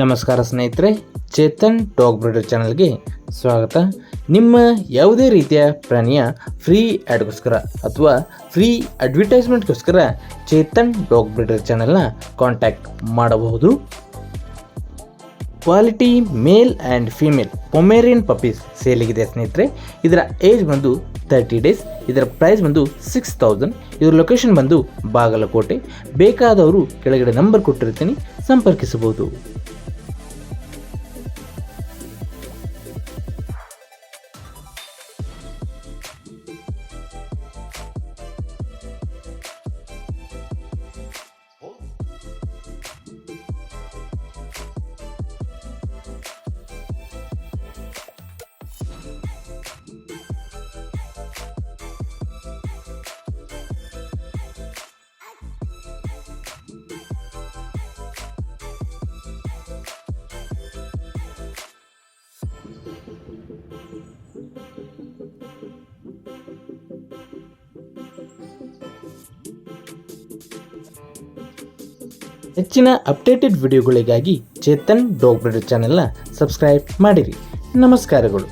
ನಮಸ್ಕಾರ ಸ್ನೇಹಿತರೆ, Chetan dog breeder ಚಾನಲ್ಗೆ ಸ್ವಾಗತ. ನಿಮ್ಮ ಯಾವುದೇ ರೀತಿಯ ಪ್ರಾಣಿಯ ಫ್ರೀ ಆ್ಯಡ್ಗೋಸ್ಕರ ಅಥವಾ ಫ್ರೀ ಅಡ್ವರ್ಟೈಸ್ಮೆಂಟ್ಗೋಸ್ಕರ ಚೇತನ್ ಡಾಗ್ ಬ್ರೀಡರ್ ಚಾನಲ್ನ ಕಾಂಟ್ಯಾಕ್ಟ್ ಮಾಡಬಹುದು. Quality male and female Pomeranian puppies ಸೇಲಿಗಿದೆ ಸ್ನೇಹಿತರೆ. ಇದರ ಏಜ್ ಬಂದು 30 ಡೇಸ್. ಇದರ ಪ್ರೈಸ್ ಬಂದು 6000. ಇದರ ಲೊಕೇಶನ್ ಬಂದು ಬಾಗಲಕೋಟೆ. ಬೇಕಾದವರು ಕೆಳಗಡೆ ನಂಬರ್ ಕೊಟ್ಟಿರ್ತೀನಿ, ಸಂಪರ್ಕಿಸಬಹುದು. ಹೆಚ್ಚಿನ ಅಪ್ಡೇಟೆಡ್ ವಿಡಿಯೋಗಳಿಗಾಗಿ ಚೇತನ್ ಡಾಗ್ ಬ್ರೀಡರ್ ಚಾನೆಲ್ನ ಸಬ್ಸ್ಕ್ರೈಬ್ ಮಾಡಿರಿ. ನಮಸ್ಕಾರಗಳು.